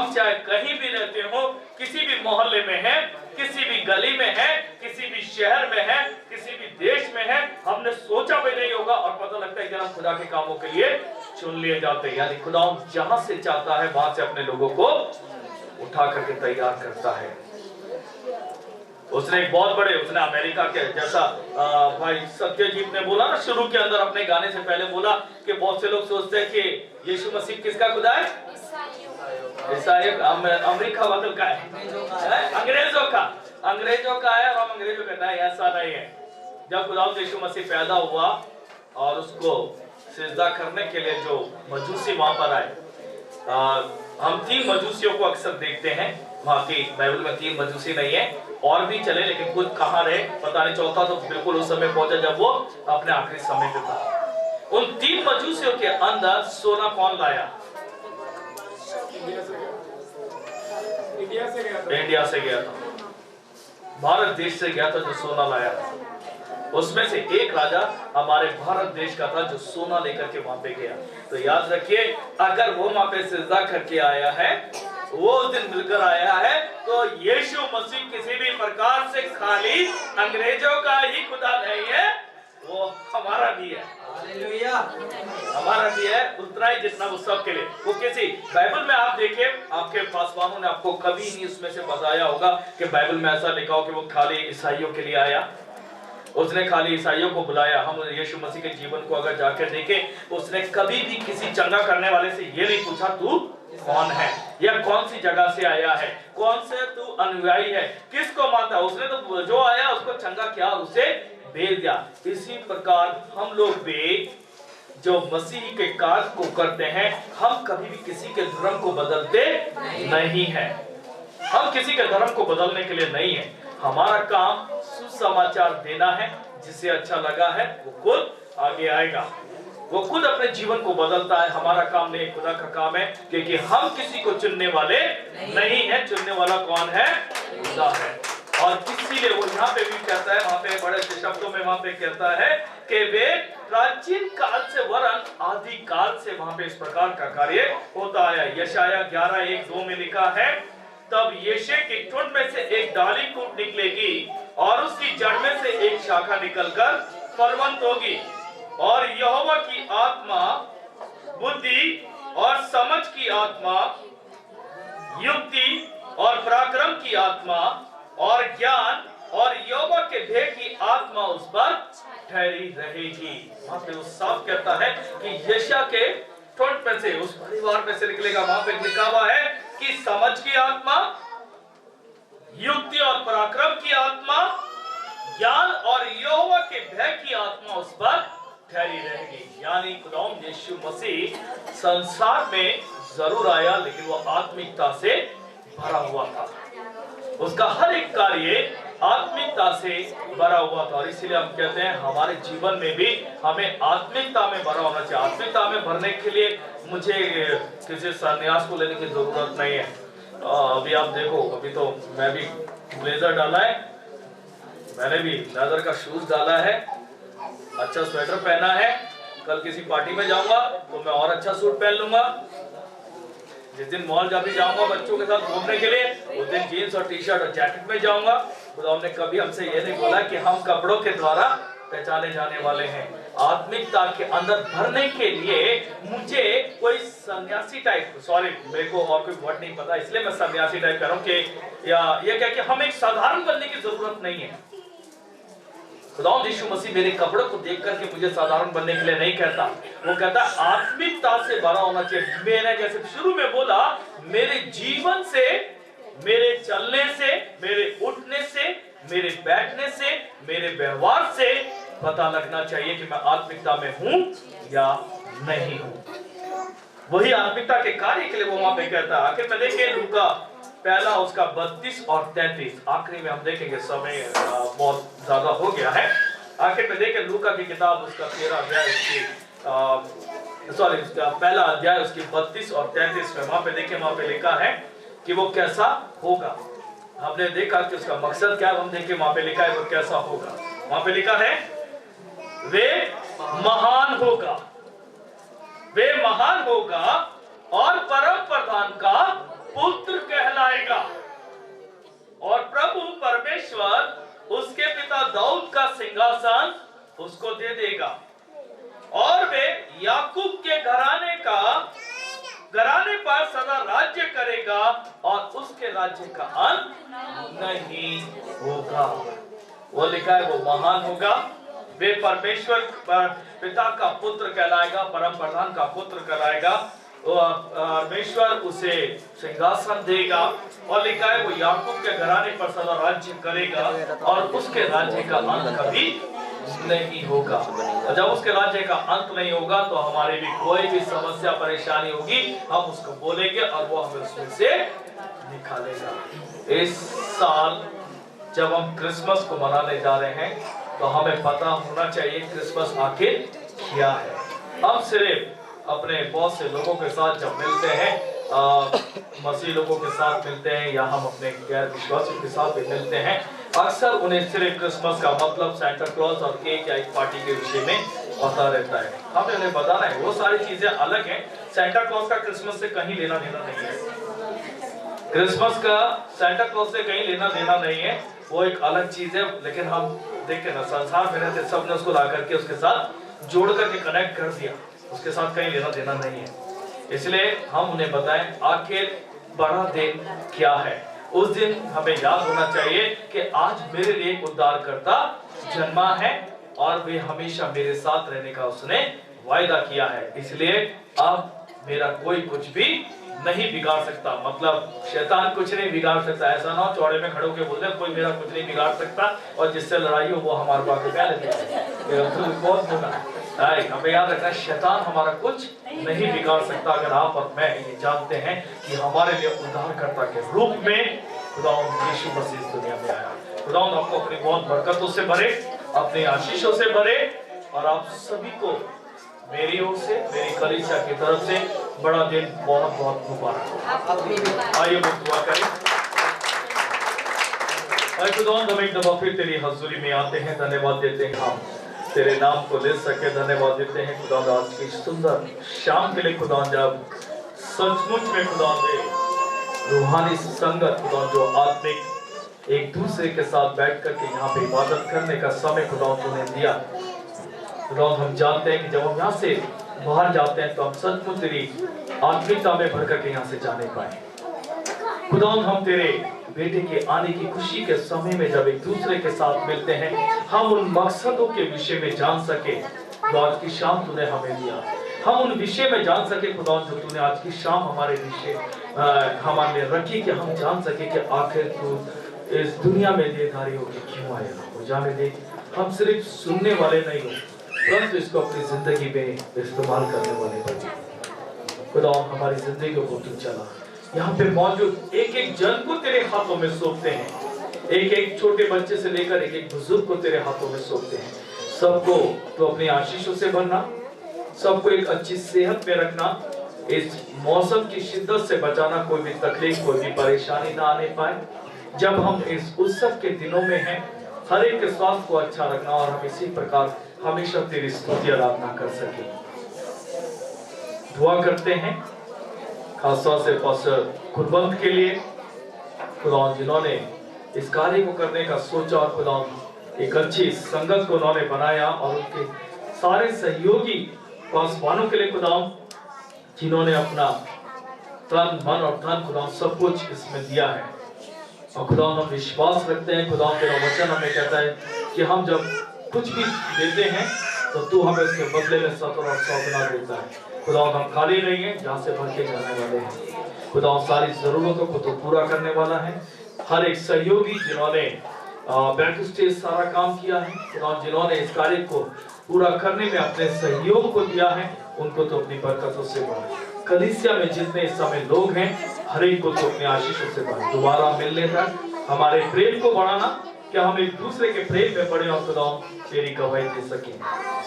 हम चाहे कहीं भी रहते हो, किसी भी मोहल्ले में है, किसी भी गली में है, किसी भी शहर में है, किसी भी देश में है, हमने सोचा भी नहीं होगा और पता लगता है कि हम खुदा के कामों के लिए चुन लिए जाते हैं। यानी खुदा जहां से चाहता है वहां से अपने लोगों को उठा करके तैयार करता है। उसने एक बहुत बड़े, उसने अमेरिका के जैसा भाई सत्यजीत ने बोला ना शुरू के अंदर अपने गाने से पहले बोला कि बहुत से लोग सोचते हैं कि यीशु मसीह किसका खुदा है? ईसाइयों का। अमेरिका वालों का है, अंग्रेजों का है। और हम अंग्रेजों का नहीं, ऐसा नहीं है। जब खुदा यीशु मसीह पैदा हुआ और उसको सिजदा करने के लिए जो मजूसी वहां पर आए, हम 3 मजूसियों को अक्सर देखते हैं। वहां की बाइबल में 3 मजूसी नहीं है, और भी चले, लेकिन कुछ कहाँ रहे पता नहीं। चौथा तो बिल्कुल उस समय पहुंचा जब वो अपने आखिरी समय पे था। उन 3 मजूसियों के अंदर सोना कौन लाया? इंडिया से गया था, भारत देश से गया था जो सोना लाया था। उसमें से एक राजा हमारे भारत देश का था जो सोना लेकर के वहां पे गया। तो याद रखिए, अगर वो वहां पे सिजदा करके आया है, वो उस दिन मिलकर आया है, तो यीशु मसीह किसी भी प्रकार से खाली अंग्रेजों का ही खुदा नहीं है, वो हमारा भी है। हालेलुया, हमारा भी है उतना ही जितना वो सब के लिए। वो किसी बाइबल में आप देखिए, आपके पासवानों ने आपको कभी नहीं उसमें से बताया होगा कि बाइबल में ऐसा लिखा हो कि वो खाली ईसाइयों के लिए आया। उसने खाली ईसाइयों को बुलाया। हम यीशु मसीह के जीवन को अगर जाकर देखें, उसने कभी भी किसी चंगा करने वाले से ये नहीं पूछा तू कौन है या कौन सी जगह से आया है, कौन से तू अनुयायी है, किसको मानता है। उसने तो जो आया उसको चंगा किया और उसे भेज दिया। इसी प्रकार हम लोग भी जो मसीह के कार्य को करते हैं, हम कभी भी किसी के धर्म को बदलते नहीं हैं। हम किसी के धर्म को बदलने के लिए नहीं है। हमारा काम सुसमाचार देना है। जिसे अच्छा लगा है वो खुद आगे आएगा, वो खुद अपने जीवन को बदलता है। हमारा काम नहीं, खुदा का काम है, क्योंकि हम किसी को चुनने वाले नहीं है। चुनने वाला कौन है? खुदा है। और इसीलिए वो यहाँ पे भी कहता है, वहां पे बड़े शब्दों में वहां पे कहता है कि वे प्राचीन काल से वरन आदि काल से वहां पे इस प्रकार का कार्य होता है। यशाया 11:1-2 में लिखा है, तब यिशै के ठुंड में से एक डाली फूट निकलेगी और उसकी जड़ में से एक शाखा निकलकर फलवंत होगी, और यहोवा की आत्मा बुद्धि और समझ की आत्मा, युक्ति और पराक्रम की आत्मा और ज्ञान और यहोवा के भय की आत्मा उस पर ठहरी रहेगी। वहां पे उस साफ कहता है कि यशाया के ठुंड में से, उस परिवार में से निकलेगा। वहां पे लिखा हुआ है कि समझ की आत्मा, युक्ति और पराक्रम की आत्मा, ज्ञान और यहोवा के भय की आत्मा उस पर ठहरी रहेगी। यानी खुदा यीशु मसीह संसार में जरूर आया, लेकिन वो आत्मिकता से भरा हुआ था। उसका हर एक कार्य आत्मिकता से भरा हुआ था। और इसीलिए हम कहते हैं हमारे जीवन में भी हमें आत्मिकता में भरा होना चाहिए। आत्मिकता में भरने के लिए मुझे किसी संन्यास को लेने की जरूरत नहीं है। अभी आप देखो, अभी तो मैं भी ब्लेजर डाला है, मैंने भी लेदर का शूज डाला है, अच्छा स्वेटर पहना है। कल किसी पार्टी में जाऊंगा तो मैं और अच्छा सूट पहन लूंगा। जिस दिन मॉल जा भी जाऊंगा बच्चों के साथ घूमने के लिए, उस दिन जीन्स और टी शर्ट और जैकेट में जाऊंगा। खुदा ने कभी हमसे ये नहीं बोला कि हम कपड़ों के द्वारा पहचाने जाने वाले हैं। आत्मिकता के अंदर भरने के लिए मुझे कोई सन्यासी टाइप, सॉरी मेरे को और कोई वर्ड नहीं पता इसलिए मैं सन्यासी टाइप कह रहा हूँ कि या ये क्या कि हम एक साधारण बनने की जरूरत नहीं है। खुदा यीशु मसीह मेरे कपड़ों को देख करके मुझे साधारण बनने के लिए नहीं कहता। वो कहता आत्मिकता से भरा होना चाहिए। मैंने जैसे शुरू में बोला, मेरे जीवन से, मेरे चलने से, मेरे उठने से, मेरे बैठने से, मेरे व्यवहार से पता लगना चाहिए कि मैं आत्मिकता में हूं या नहीं हूं। वही आत्मिकता के कार्य के लिए वो वहां पे कहता है। आखिर में देखिए लूका पहला उसका 32 और 33, आखिरी में हम देखेंगे, समय बहुत ज्यादा हो गया है। आखिर में देखें लूका की किताब उसका 13 अध्याय उसकी सॉरी उसका पहला अध्याय उसकी 32 और 33 में वहां पे देखें, वहां पे लिखा है कि वो कैसा होगा। हमने देखा कि उसका मकसद क्या है, हम देखें वहां पे लिखा है वो कैसा होगा। वहां पे लिखा है वे महान होगा, वे महान होगा और परम प्रधान का पुत्र सिंहासन उसको दे देगा और वे याकूब के घराने पर सदा राज्य करेगा और उसके राज्य का अंत नहीं होगा। वो लिखा है वो महान होगा, वे परमेश्वर पिता का पुत्र कहलाएगा, परम प्रधान का पुत्र कहलाएगा। परमेश्वर उसे सिंहासन देगा और लिखा है वो याकूब के घराने पर सदा राज्य करेगा और उसके राज्य का अंत कभी नहीं होगा। और जब उसके राज्य का अंत नहीं होगा तो हमारे भी कोई भी समस्या परेशानी होगी, हम उसको बोलेंगे और वो हमें उसमें से निकालेगा। इस साल जब हम क्रिसमस को मनाने जा रहे हैं तो हमें पता होना चाहिए क्रिसमस आखिर क्या है। हम सिर्फ अपने बहुत से लोगों के साथ जब मिलते हैं, मसीह लोगों के साथ मिलते हैं या हम अपने गैर विश्वासियों के साथ भी मिलते हैं, अक्सर उन्हें सिर्फ क्रिसमस का मतलब सैंटा क्लॉज और केक या एक पार्टी के विषय में पता रहता है। हमें उन्हें बताना है वो सारी चीजें अलग हैं। सैंटा क्लॉज का क्रिसमस से कहीं लेना देना नहीं है। क्रिसमस का सैंटा क्लॉज से कहीं लेना देना नहीं है, वो एक अलग चीज है। लेकिन हम देखते ना संसार में रहते सबने उसको ला करके उसके साथ जोड़ करके कनेक्ट कर दिया, उसके साथ कहीं लेना देना नहीं है। इसलिए हम उन्हें बताएं आखिर बड़ा दिन क्या है। उस दिन हमें याद होना चाहिए कि आज मेरे लिए एक उद्धारकर्ता जन्मा है और वे हमेशा मेरे साथ रहने का उसने वायदा किया है। इसलिए अब मेरा कोई कुछ भी नहीं बिगाड़ सकता, मतलब शैतान कुछ नहीं बिगाड़ सकता। ऐसा ना हो चौड़े में खड़े होकर बोलते कोई मेरा कुछ नहीं बिगाड़ सकता और जिससे लड़ाई हो वो हमारे बात कह लेते बहुत होगा। हमें याद रखना शैतान हमारा कुछ नहीं बिगाड़ सकता अगर आप और मैं ये जानते हैं कि हमारे लिए उद्धारकर्ता के रूप में खुदावंद यीशु मसीह इस दुनिया में आया। खुदावंद आपको अपनी बहुत बरकतों से भरे, अपनी आशीषों से भरे और आप सभी को मेरी ओर से, मेरी कलीसिया की तरफ से बड़ा दिन बहुत बहुत मुबारक। आइए हम दुआ करें। खुदावंद हम एक दफा फिर तेरी हजूरी में आते हैं, धन्यवाद देते हैं हम तेरे नाम को ले सके, धन्यवाद देते हैं खुदावंद आज की सुंदर शाम के लिए। खुदावंद जब सचमुच में खुदावंद रूहानी संगत खुदावंद जो आत्मिक एक दूसरे के साथ बैठ करके यहाँ पे इबादत करने का समय खुदावंद तूने दिया। खुदावंद हम जानते हैं कि जब हम यहाँ से बाहर जाते हैं तो हम सचमुच तेरी आत्मिकता में भर करके यहाँ से जाने पाए। खुदावंद हम तेरे बेटे के आने की खुशी के समय में जब एक दूसरे के साथ मिलते हैं हम उन मकसदों के विषय में जान सके जो आज की शाम तूने हमें दिया। हम उन विषय में जान सके खुदावंद जो तूने आज की शाम हमारे विषय हमारे लिए रखी कि हम जान सके कि आखिर तू इस दुनिया में देहधारी होकर क्यों आया। और जाने दे हम सिर्फ सुनने वाले नहीं हो परंतु इसको अपनी जिंदगी में इस्तेमाल करने वाले बने। खुदावंद हमारी जिंदगी को तू चला। यहाँ पे मौजूद एक एक जन को तेरे हाथों में सौंपते हैं, एक एक छोटे बच्चे से लेकर एक एक बुजुर्ग को तेरे हाथों में सौंपते हैं। सबको तो अपनी आशीषों से भरना, सबको एक अच्छी सेहत में रखना, इस मौसम की शिद्दत से बचाना, कोई भी तकलीफ कोई भी परेशानी ना आने पाए। जब हम इस उत्सव के दिनों में हैं हर एक के स्वास्थ्य को अच्छा रखना और हम इसी प्रकार हमेशा तेरी स्तुति आराधना कर सके। दुआ करते हैं खासतौर से पास्टर खुरबंद के लिए खुदावंद जिन्होंने इस कार्य को करने का सोचा और खुदावंद एक अच्छी संगत को उन्होंने बनाया और उनके सारे सहयोगी पासवानों के लिए खुदावंद जिन्होंने अपना तन मन और धन खुदावंद सब कुछ इसमें दिया है। और खुदावंद हम विश्वास रखते हैं खुदावंद तेरा वचन हमें कहता है कि हम जब कुछ भी देते हैं तो तू हमें उसके बदले में 70 और 100 गुना देता है। खुदावंद हम खाली नहीं है, जहाँ से भर के जाने वाले हैं। खुदावंद सारी जरूरतों को तो पूरा करने वाला है। हर एक सहयोगी जिन्होंने बैक स्टेज सारा काम किया है खुदावंद जिन्होंने इस कार्य को पूरा करने में अपने सहयोग को दिया है उनको तो अपनी बरकतों से बढ़ा। कलीसिया में जितने इस समय लोग हैं हर एक को तो अपने आशीषों से बढ़ा। दोबारा मिलने तक हमारे प्रेम को बढ़ाना, क्या हम एक दूसरे के प्रेम में पड़े और खुदावंद तेरी गवाही दे सके।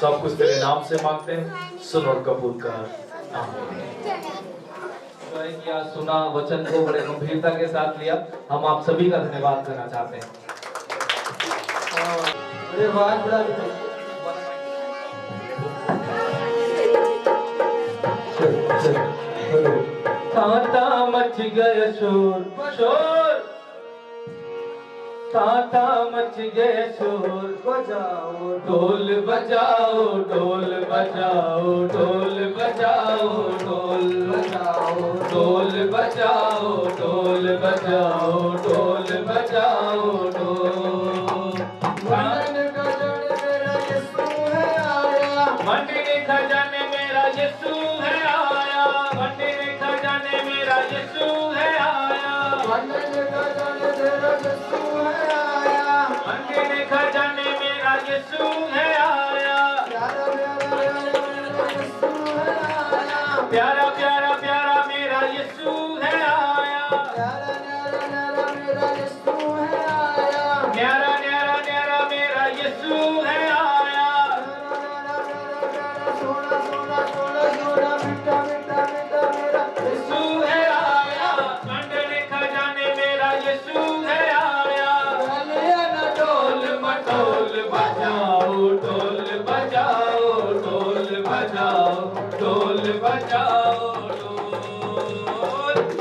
सब कुछ तेरे नाम से मांगते हैं, सुन और कबूल कर। आमीन। किया सुना वचन को बड़े गंभीरता के साथ लिया, हम आप सभी का धन्यवाद करना चाहते हैं। अरे वाह बड़ा कांटा मच गया शोर शोर टाटा मच गए शोर, बजाओ ढोल बजाओ ढोल बजाओ ढोल बजाओ ढोल बजाओ ढोल बजाओ ढोल बजाओ ढोल बजाओ ढोल। मन गगन मेरा यीशु है आया, मंदिर खजाने मेरा यीशु है आया, मंदिर खजाने मेरा यीशु है आया, मन गगन मेरा यीशु है आया, मंदिर खजाने मेरा यीशु है आया, प्यारा प्यारा प्यारा प्यारा मेरा यीशु है आया, प्यारा प्यारा मेरा यीशु है आया, प्यारा प्यारा प्यारा मेरा यीशु है आया, न्यारा न्यारा न्यारा मेरा यीशु है आया, प्यारा प्यारा प्यारा सोना सोना सोना सोना मीठा मीठा मीठा मेरा यीशु है आया, मंदिर खजाने मेरा यीशु है आया, ढोल मटोल बजाओ ढोल बजाओ ढोल बजाओ ढोल बजाओ ढोल।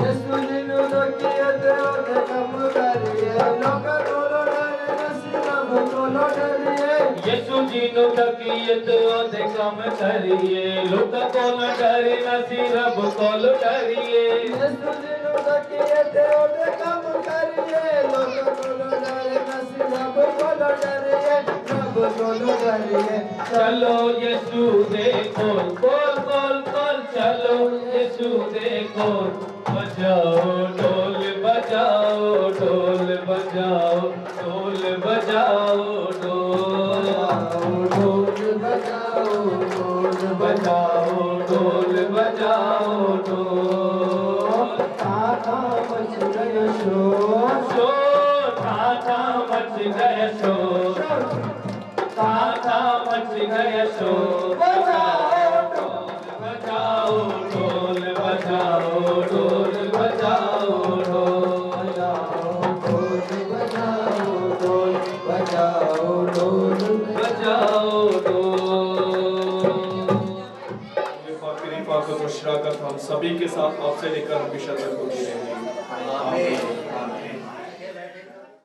यीशु जी नु किए देव कम करिए, लोक बोलो डरे नसीब बोलो डरिए, यीशु जी नु तकियत ओदे कम करिए, लोक कोल डरे नसी रब कोल डरिए। यीशु जी नु किए देव कम करिए, लोक बोलो डरे नसीब बोलो डरिए, रब बोलो डरिए, चलो यीशु दे खोल खोल खोल खोल, चलो यीशु दे खोल, बजाओ ढोल बजाओ ढोल बजाओ ढोल बजाओ ढोल ढोल बजाओ ढोल बजाओ ढोल बजाओ ढोल। आका मच गयो शोर, शोर ठाठा मच गया शोर, ठाठा मच गया शोर, बजाओ ढोल बजाओ ढोल बजाओ ढोल। ढोल बजाओ ढोल बजाओ ढोल बजाओ ढोल। कृपा को शराकत हम सभी के साथ आपसे लेकर हमेशा तक होती रहेगी। आमीन।